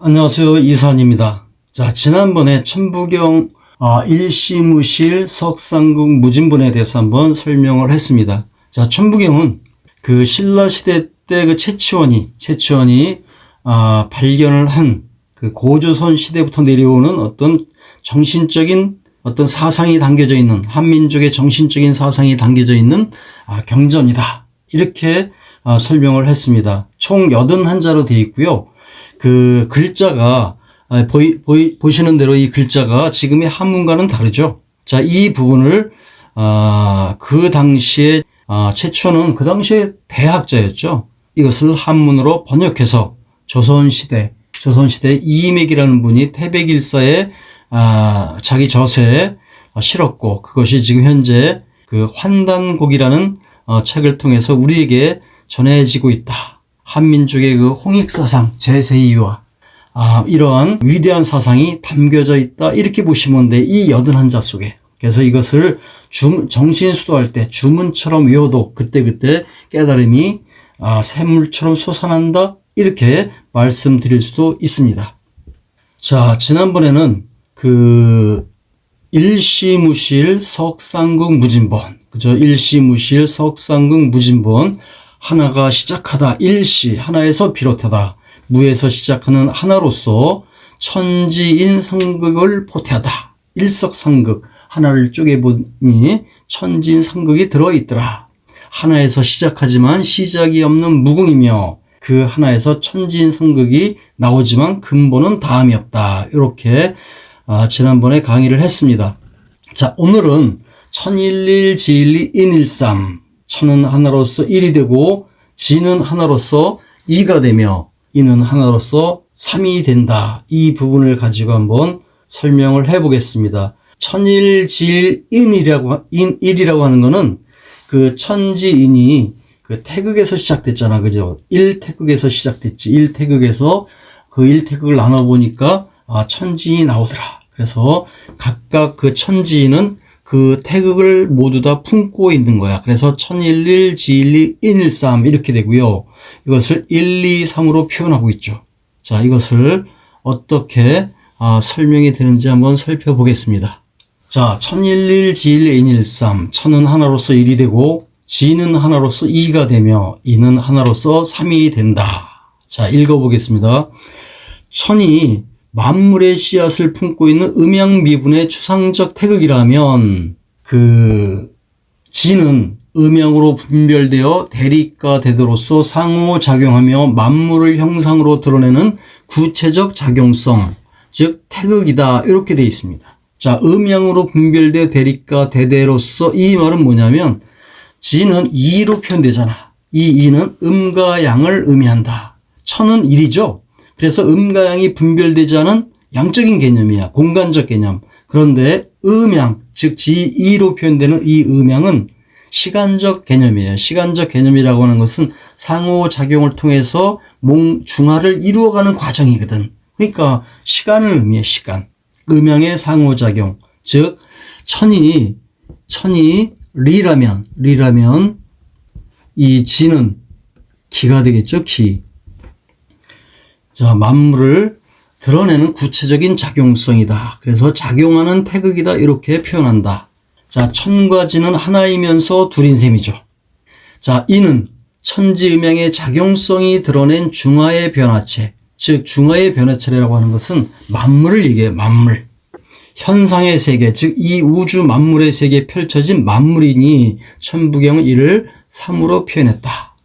안녕하세요. 이산입니다. 자, 지난번에 천부경 일시무실 석상국 무진본에 대해서 한번 설명을 했습니다. 자, 천부경은 그 신라시대 때 그 최치원이 발견을 한 그 고조선 시대부터 내려오는 어떤 정신적인 어떤 사상이 담겨져 있는, 한민족의 정신적인 사상이 담겨져 있는 경전이다. 이렇게 설명을 했습니다. 총 81자로 되어 있고요. 그 글자가 보시는 대로 이 글자가 지금의 한문과는 다르죠. 자, 이 부분을 그 당시에 최초는 그 당시에 대학자였죠. 이것을 한문으로 번역해서 조선시대 이임액이라는 분이 태백일사에 자기 저서에 실었고, 그것이 지금 현재 그 환단곡이라는 책을 통해서 우리에게 전해지고 있다. 한민족의 그 홍익사상 제세이와 이러한 위대한 사상이 담겨져 있다. 이렇게 보시면 돼. 이 81자 속에. 그래서 이것을 정신수도할 때 주문처럼 외워도 그때그때 깨달음이 샘물처럼 솟아난다. 이렇게 말씀드릴 수도 있습니다. 자, 지난번에는 그 일시무실 석상국 무진본, 그죠? 일시무실 석상국 무진본, 하나가 시작하다, 일시, 하나에서 비롯하다, 무에서 시작하는 하나로서 천지인 상극을 포태하다. 일석상극, 하나를 쪼개보니 천지인 상극이 들어있더라. 하나에서 시작하지만 시작이 없는 무궁이며 그 하나에서 천지인 상극이 나오지만 근본은 다음이 없다. 이렇게 지난번에 강의를 했습니다. 자, 오늘은 천일일 지일리 인일삼, 천은 하나로서 1이 되고 지는 하나로서 2가 되며 이는 하나로서 3이 된다. 이 부분을 가지고 한번 설명을 해보겠습니다. 천일지일인이라고 하는 거는 그 천지인이 그 태극에서 시작됐잖아. 그죠? 1태극에서 시작됐지. 1태극에서 그 1태극을 나눠보니까 천지인이 나오더라. 그래서 각각 그 천지인은 그 태극을 모두 다 품고 있는 거야. 그래서 천일일, 지일리, 인일삼 이렇게 되고요. 이것을 1, 2, 3으로 표현하고 있죠. 자, 이것을 어떻게 설명이 되는지 한번 살펴보겠습니다. 자, 천일일, 지일리, 인일삼. 천은 하나로서 1이 되고 지는 하나로서 2가 되며 이는 하나로서 3이 된다. 자, 읽어보겠습니다. 천이 만물의 씨앗을 품고 있는 음양미분의 추상적 태극이라면 그 지는 음양으로 분별되어 대립과 대도로서 상호작용하며 만물을 형상으로 드러내는 구체적 작용성, 즉 태극이다. 이렇게 되어 있습니다. 자, 음양으로 분별되어 대립과 대대로서, 이 말은 뭐냐면 지는 2로 표현되잖아. 이 2는 음과 양을 의미한다. 천은 1이죠. 그래서 음과 양이 분별되지 않은 양적인 개념이야. 공간적 개념. 그런데 음양, 즉 지2로 표현되는 이 음양은 시간적 개념이에요. 시간적 개념이라고 하는 것은 상호작용을 통해서 중화를 이루어가는 과정이거든. 그러니까 시간을 의미해. 시간. 음양의 상호작용. 즉 천이 리라면 이 지는 기가 되겠죠. 기. 자, 만물을 드러내는 구체적인 작용성이다. 그래서 작용하는 태극이다. 이렇게 표현한다. 자, 천과 지는 하나이면서 둘인 셈이죠. 자, 이는 천지음양의 작용성이 드러낸 중화의 변화체. 즉 중화의 변화체라고 하는 것은 만물을 얘기해요. 만물. 현상의 세계, 즉 이 우주 만물의 세계에 펼쳐진 만물이니 천부경은 이를 3으로 표현했다.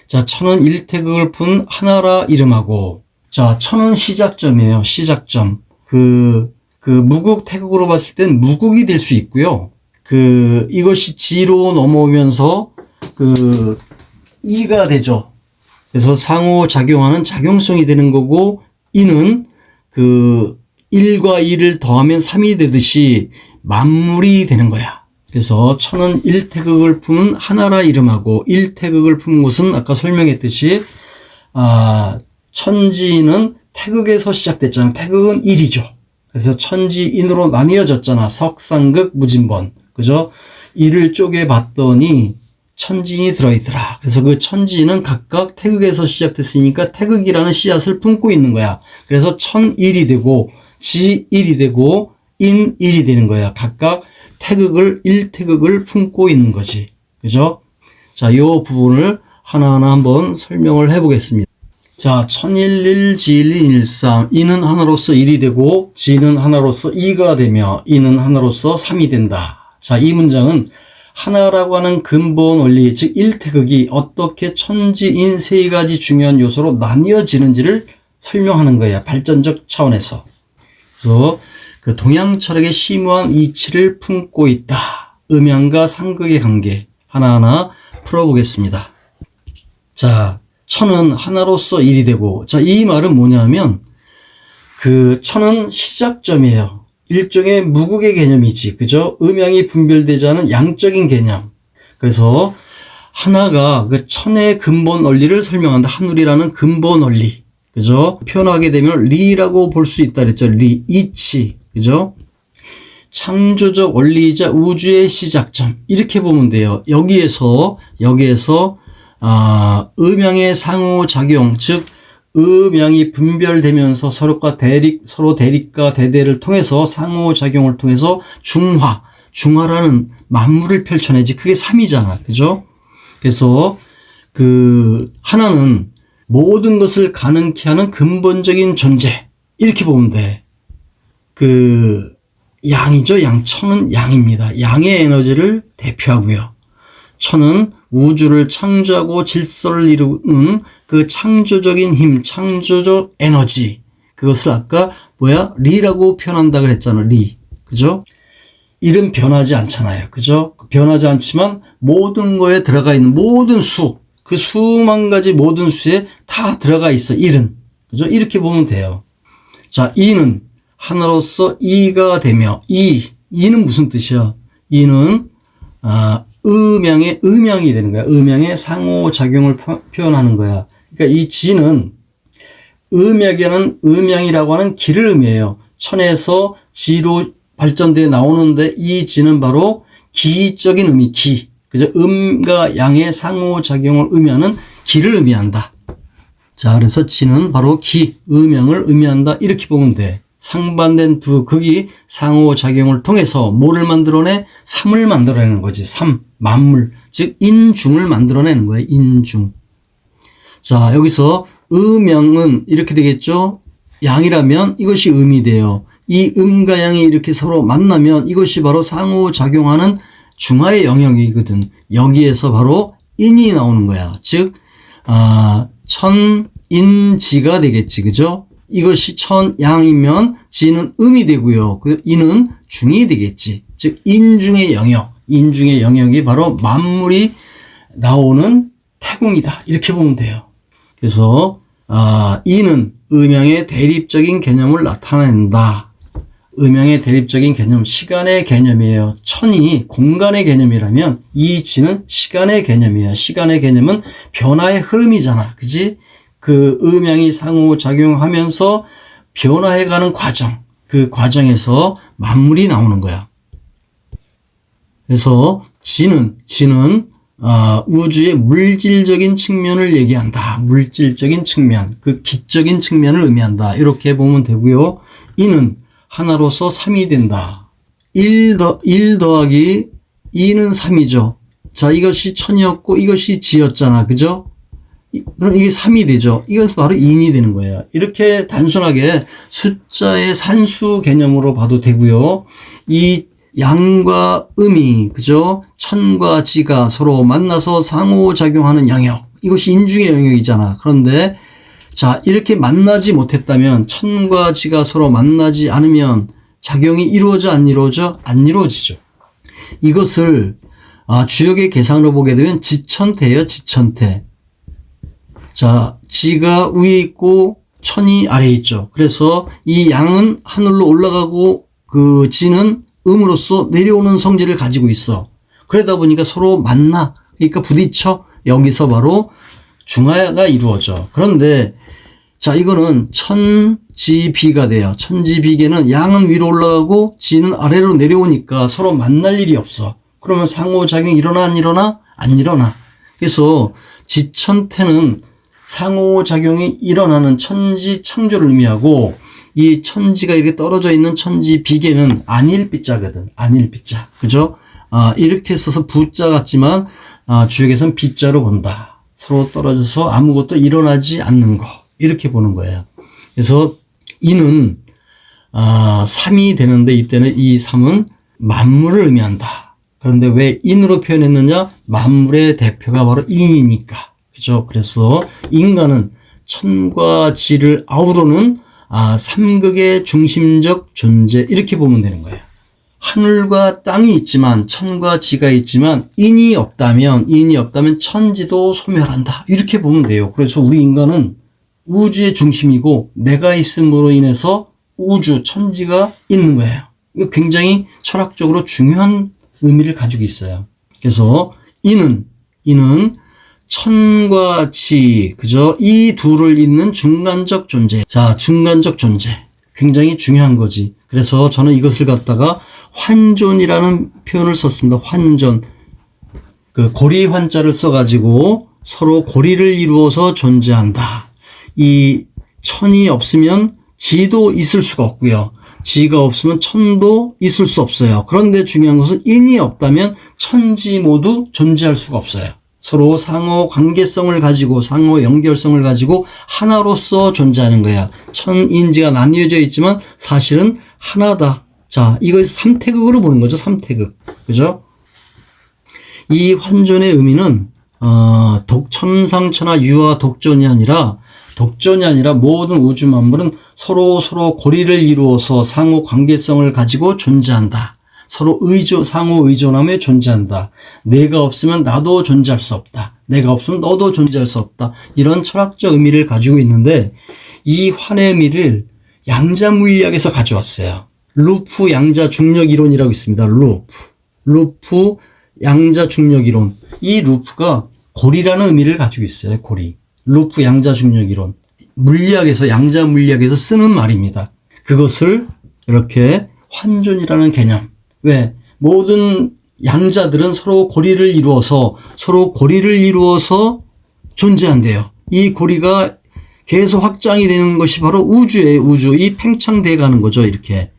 자, 천은 1태극을 푼 하나라 이름하고, 자, 천은 시작점이에요. 시작점. 그 무국 태극으로 봤을 땐 무국이 될 수 있고요. 이것이 지로 넘어오면서 이가 되죠. 그래서 상호작용하는 작용성이 되는 거고, 이는 1과 2를 더하면 3이 되듯이 만물이 되는 거야. 그래서 천은 1태극을 품은 하나라 이름하고, 1태극을 품은 것은 아까 설명했듯이 천지는 태극에서 시작됐잖아. 태극은 1이죠. 그래서 천지인으로 나뉘어졌잖아. 석상극 무진본. 그죠? 이를 쪼개봤더니 천지인이 들어있더라. 그래서 그 천지인은 각각 태극에서 시작됐으니까 태극이라는 씨앗을 품고 있는 거야. 그래서 천일이 되고 지일이 되고 인일이 되는 거야. 각각 태극을 1태극을 품고 있는 거지. 그죠? 자, 이 부분을 하나하나 한번 설명을 해보겠습니다. 자, 천일일 지일인 일삼. 이는 하나로서 1이 되고 지는 하나로서 2가 되며 이는 하나로서 3이 된다. 자, 이 문장은 하나라고 하는 근본 원리, 즉 1태극이 어떻게 천지인 세 가지 중요한 요소로 나뉘어지는지를 설명하는 거예요. 발전적 차원에서. 그래서 그 동양 철학의 심오한 이치를 품고 있다. 음양과 상극의 관계 하나하나 풀어보겠습니다. 자, 천은 하나로서 1이 되고, 자, 이 말은 뭐냐면 그 천은 시작점이에요. 일종의 무국의 개념이지. 그죠? 음양이 분별되지 않은 양적인 개념. 그래서 하나가 그 천의 근본 원리를 설명한다. 한울이라는 근본 원리. 그죠? 표현하게 되면 리라고 볼 수 있다 그랬죠. 리, 이치. 그죠? 창조적 원리이자 우주의 시작점. 이렇게 보면 돼요. 여기에서 음양의 상호작용, 즉 음양이 분별되면서 서로 대립과 대대를 통해서 상호작용을 통해서 중화라는 만물을 펼쳐내지. 그게 3이잖아. 그죠? 그래서 그 하나는 모든 것을 가능케 하는 근본적인 존재. 이렇게 보면 돼. 그 양이죠. 천은 양입니다. 양의 에너지를 대표하고요. 천은 우주를 창조하고 질서를 이루는 그 창조적인 힘, 창조적 에너지. 그것을 아까 리라고 표현한다 그랬잖아. 리. 그죠? 일은 변하지 않잖아요. 그죠? 변하지 않지만 모든 거에 들어가 있는 모든 그 수만 가지 모든 수에 다 들어가 있어. 일은. 그죠? 이렇게 보면 돼요. 자, 이는 하나로서 이가 되며, 이는 무슨 뜻이야? 이는, 음양이 되는 거야. 음양의 상호작용을 표현하는 거야. 그러니까 이 지는 음양이라고 하는 기를 의미해요. 천에서 지로 발전돼 나오는데 이 지는 바로 기적인 의미, 기. 그죠? 음과 양의 상호작용을 의미하는 기를 의미한다. 자, 그래서 지는 바로 음양을 의미한다. 이렇게 보면 돼. 상반된 두 극이 상호작용을 통해서 뭐를 만들어내? 삼을 만들어내는 거지. 만물. 즉, 인중을 만들어내는 거예요. 인중. 자, 여기서 음양은 이렇게 되겠죠? 양이라면 이것이 음이 돼요. 이 음과 양이 이렇게 서로 만나면 이것이 바로 상호작용하는 중화의 영역이거든. 여기에서 바로 인이 나오는 거야. 즉, 천인지가 되겠지. 그죠? 이것이 천양이면 지는 음이 되고요. 이는 중이 되겠지. 즉, 인중의 영역이 바로 만물이 나오는 태궁이다. 이렇게 보면 돼요. 그래서, 이는 음양의 대립적인 개념을 나타낸다. 음양의 대립적인 개념, 시간의 개념이에요. 천이 공간의 개념이라면 이 지는 시간의 개념이에요. 시간의 개념은 변화의 흐름이잖아. 그지? 그 음양이 상호작용하면서 변화해가는 과정, 그 과정에서 만물이 나오는 거야. 그래서 지는 우주의 물질적인 측면을 얘기한다. 물질적인 측면, 그 기적인 측면을 의미한다. 이렇게 보면 되고요. 이는 하나로서 3이 된다. 1 더하기 2는 3이죠. 자, 이것이 천이었고 이것이 지였잖아. 그죠? 그럼 이게 3이 되죠. 이것은 바로 인이 되는 거예요. 이렇게 단순하게 숫자의 산수 개념으로 봐도 되고요. 이 양과 음이, 그죠? 천과 지가 서로 만나서 상호작용하는 영역. 이것이 인중의 영역이잖아. 그런데 자, 이렇게 만나지 못했다면, 천과 지가 서로 만나지 않으면 작용이 이루어져, 안 이루어져? 안 이루어지죠. 이것을 주역의 계산으로 보게 되면 지천태예요, 지천태. 자, 지가 위에 있고 천이 아래에 있죠. 그래서 이 양은 하늘로 올라가고 그 지는 음으로써 내려오는 성질을 가지고 있어. 그러다 보니까 서로 만나. 그러니까 부딪혀. 여기서 바로 중화가 이루어져. 그런데 자, 이거는 천지비가 돼요. 천지비계는 양은 위로 올라가고 지는 아래로 내려오니까 서로 만날 일이 없어. 그러면 상호작용이 일어나 안 일어나? 안 일어나. 그래서 지천태는 상호작용이 일어나는 천지 창조를 의미하고, 이 천지가 이렇게 떨어져 있는 천지 비계는 안일비자거든. 안일비자. 그죠? 이렇게 써서 부자 같지만, 주역에서는 비자로 본다. 서로 떨어져서 아무것도 일어나지 않는 거. 이렇게 보는 거예요. 그래서 이는, 3이 되는데 이때는 이 3은 만물을 의미한다. 그런데 왜 인으로 표현했느냐? 만물의 대표가 바로 인이니까. 그죠? 그래서 인간은 천과 지를 아우르는 삼극의 중심적 존재, 이렇게 보면 되는 거예요. 하늘과 땅이 있지만, 천과 지가 있지만 인이 없다면 천지도 소멸한다. 이렇게 보면 돼요. 그래서 우리 인간은 우주의 중심이고 내가 있음으로 인해서 우주, 천지가 있는 거예요. 이거 굉장히 철학적으로 중요한 의미를 가지고 있어요. 그래서 이는 천과 지, 그죠? 이 둘을 잇는 중간적 존재. 자, 중간적 존재. 굉장히 중요한 거지. 그래서 저는 이것을 갖다가 환존이라는 표현을 썼습니다. 환존. 그 고리 환자를 써가지고 서로 고리를 이루어서 존재한다. 이 천이 없으면 지도 있을 수가 없고요. 지가 없으면 천도 있을 수 없어요. 그런데 중요한 것은 인이 없다면 천지 모두 존재할 수가 없어요. 서로 상호 관계성을 가지고 상호 연결성을 가지고 하나로서 존재하는 거야. 천인지가 나뉘어져 있지만 사실은 하나다. 자, 이걸 삼태극으로 보는 거죠. 삼태극. 그죠? 이 환존의 의미는 천상천하 유아 독존이 아니라 모든 우주 만물은 서로 고리를 이루어서 상호 관계성을 가지고 존재한다. 서로 상호 의존하며 존재한다. 내가 없으면 나도 존재할 수 없다. 내가 없으면 너도 존재할 수 없다. 이런 철학적 의미를 가지고 있는데, 이 환의 의미를 양자 물리학에서 가져왔어요. 루프 양자 중력 이론이라고 있습니다. 루프 양자 중력 이론. 이 루프가 고리라는 의미를 가지고 있어요. 고리. 루프 양자 중력 이론. 물리학에서, 양자 물리학에서 쓰는 말입니다. 그것을 이렇게 환존이라는 개념. 왜? 모든 양자들은 서로 고리를 이루어서 존재한대요. 이 고리가 계속 확장이 되는 것이 바로 우주예요. 우주. 이 팽창돼 가는 거죠. 이렇게.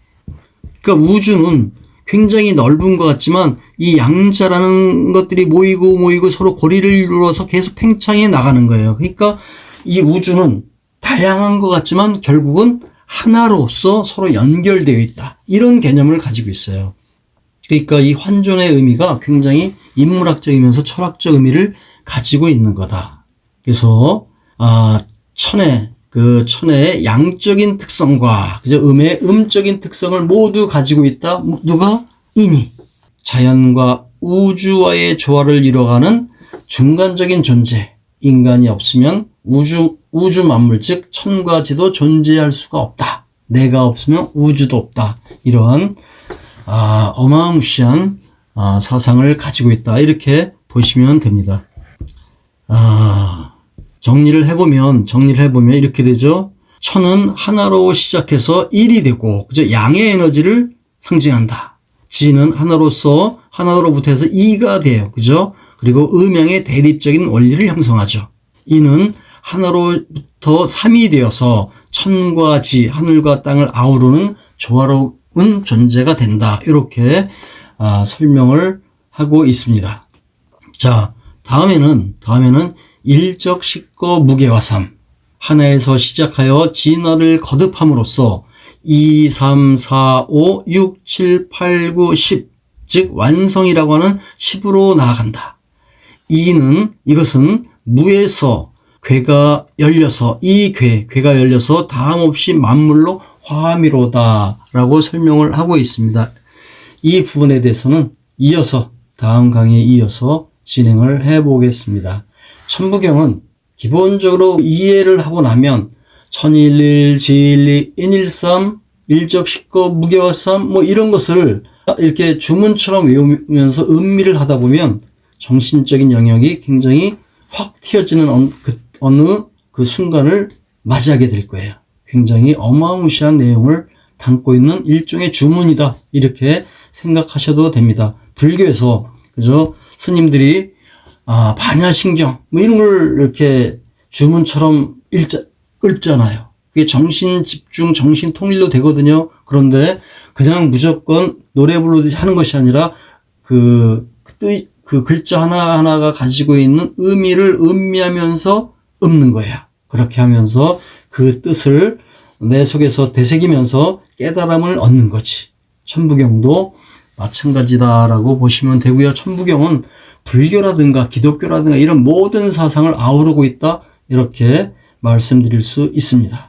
그러니까 우주는 굉장히 넓은 것 같지만 이 양자라는 것들이 모이고 서로 고리를 이루어서 계속 팽창해 나가는 거예요. 그러니까 이 우주는 다양한 것 같지만 결국은 하나로서 서로 연결되어 있다. 이런 개념을 가지고 있어요. 그러니까 이 환존의 의미가 굉장히 인문학적이면서 철학적 의미를 가지고 있는 거다. 그래서 천의 양적인 특성과 그죠? 음의 음적인 특성을 모두 가지고 있다. 누가? 인이. 자연과 우주와의 조화를 이뤄가는 중간적인 존재. 인간이 없으면 우주 만물, 즉 천과 지도 존재할 수가 없다. 내가 없으면 우주도 없다. 이러한 어마무시한 사상을 가지고 있다. 이렇게 보시면 됩니다. 정리를 해보면 이렇게 되죠. 천은 하나로 시작해서 1이 되고, 그죠? 양의 에너지를 상징한다. 지는 하나로부터 해서 2가 돼요. 그죠? 그리고 음양의 대립적인 원리를 형성하죠. 이는 하나로부터 3이 되어서 천과 지, 하늘과 땅을 아우르는 조화로운 존재가 된다. 이렇게 설명을 하고 있습니다. 자, 다음에는 일적, 식거, 무게와 삶. 하나에서 시작하여 진화를 거듭함으로써 2, 3, 4, 5, 6, 7, 8, 9, 10. 즉 완성이라고 하는 10으로 나아간다. 이것은 무에서 궤가 열려서 궤가 열려서 다함없이 만물로 화미로다 라고 설명을 하고 있습니다. 이 부분에 대해서는 다음 강의에 이어서 진행을 해 보겠습니다. 천부경은 기본적으로 이해를 하고 나면 천일일, 지일리, 인일삼, 일적, 식거, 무게와 삶 이런 것을 이렇게 주문처럼 외우면서 음미를 하다 보면 정신적인 영역이 굉장히 확 튀어지는 어느 그 순간을 맞이하게 될 거예요. 굉장히 어마무시한 내용을 담고 있는 일종의 주문이다. 이렇게 생각하셔도 됩니다. 불교에서, 그죠? 스님들이 반야신경, 뭐 이런 걸 이렇게 주문처럼 읽잖아요. 그게 정신 집중, 정신 통일로 되거든요. 그런데 그냥 무조건 노래 부르듯이 하는 것이 아니라 그 글자 하나하나가 가지고 있는 의미를 음미하면서 읊는 거야. 그렇게 하면서 그 뜻을 내 속에서 되새기면서 깨달음을 얻는 거지. 천부경도 마찬가지다라고 보시면 되고요. 천부경은 불교라든가 기독교라든가 이런 모든 사상을 아우르고 있다, 이렇게 말씀드릴 수 있습니다.